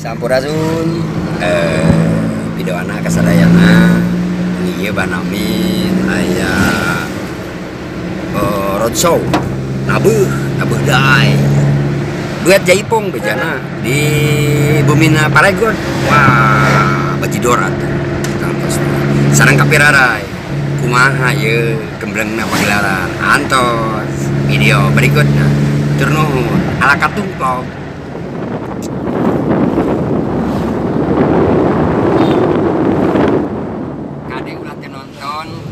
Sampurasun video anak kasadayana ieu banamin aya roadshow nabuh dae duet jaipong bejana di Bumina Paregon. Wah bajidor atuh sareng kapirarai kumaha ieu gemblengna pagelaran antos video berikutnya tur nuhun ala katungklog.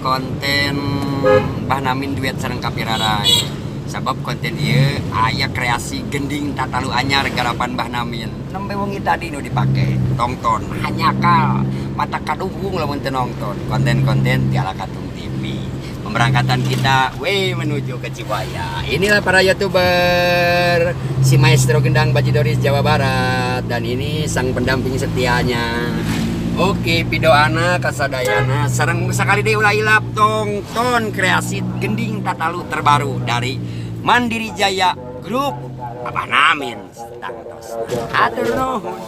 Konten Bahnamin duet sareng kapirarai sabab konten ieu aya kreasi gending tatalu anyar garapan Bahnamin nembe wengi tadi nu dipake tongton hanyakal mata kadunggung lamun teu nongton konten-konten ti Ala Katung TV pemberangkatan kita menuju ke Cibaya. Inilah para YouTuber si Maestro Gendang Bajidoris Jawa Barat dan ini sang pendamping setianya. Oke, video anak kasadayana sareng sakali deui ulah ilap tongton kreasi gending tatalu terbaru dari Mandiri Jaya Grup Bahnamin tangtos. Atur nuhun.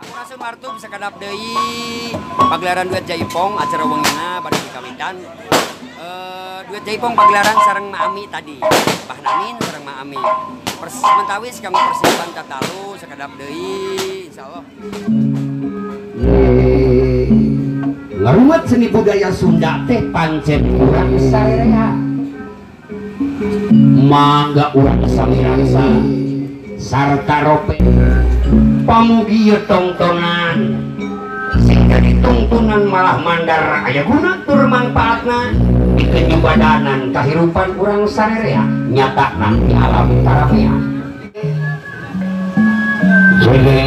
Sampurasun wartu bisa kadap deui pagelaran duet jaipong acara wengina bari dikawitan. Duet jaipong pagelaran sareng Maami tadi. Bahnamin sareng Maami. Sementawis kami persiapan tatalu sakadap deui insyaallah. Ngarumat seni budaya Sunda teh pancen urang sarerea. Mangga urang samirasa sarta rope pamugi tongtonan sing jadi tongtonan malah mandar aya guna tur manfaatna dikeju badanan kahirupan urang sarerea nyatana di alam taramea. Jadi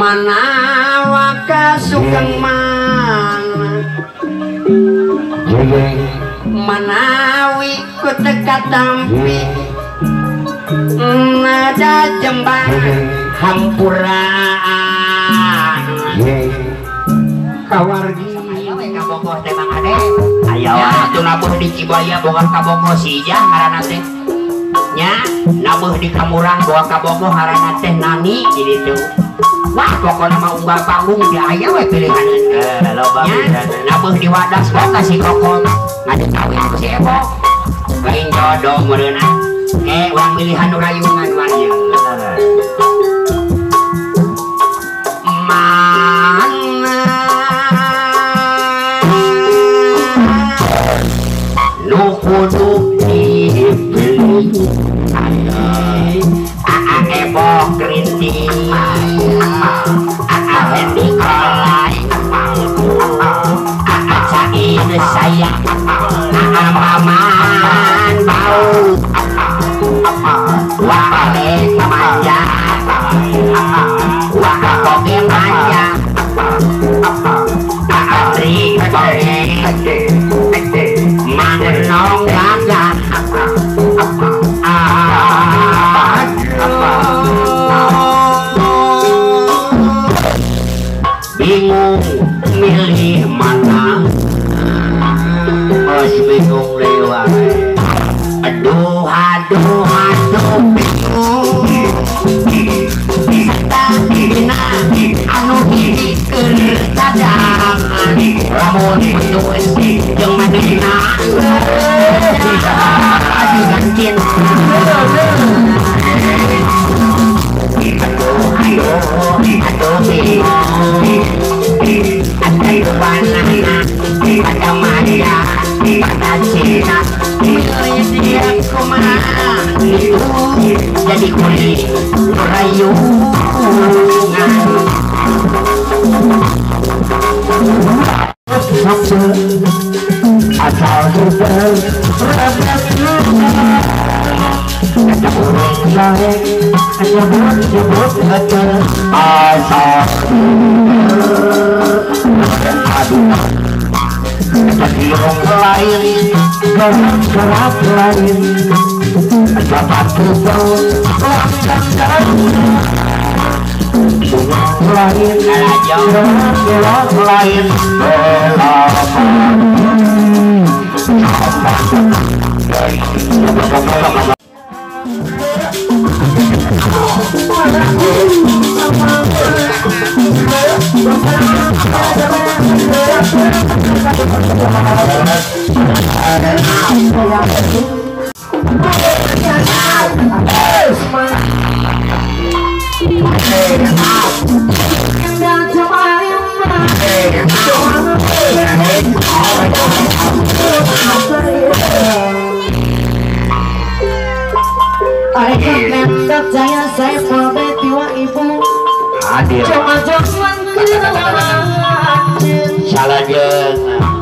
manawa kasukang mana jadi manawi ku teka tampi nada jembang hampuraan kawargi kabogoh teh Mang Ade aya atuh nabuh di Cibaya boga kabogoh si Ijah ngaranna teh nya nabuh di Kamurang boga kabogoh ngaranna teh Nani jadi tuh wah pokoknya mah unggal panggung di aya we pilihan nya nabuh di Wadas boga si Kokong ngajak kawin ku si Ebo lain jodoh meureunna urang pilihan nu rayungan wanya nu kudu dibeli Ebo kerinting Hendi kolai Said sayang Maman bau Wale manja aduh bingung Dina anu dikeun cadangan lamun putus jeung manehna digantin aduh aduh panahna pada maya pada cina dia kumaha itu jadi kulit rayungan asal kita ada orang lain hanya buat asal aduh jadi orang lain gerak lain dapat berbau lain gerak lain saya perbaiki wa ibu hadir jangan salah jeung jangan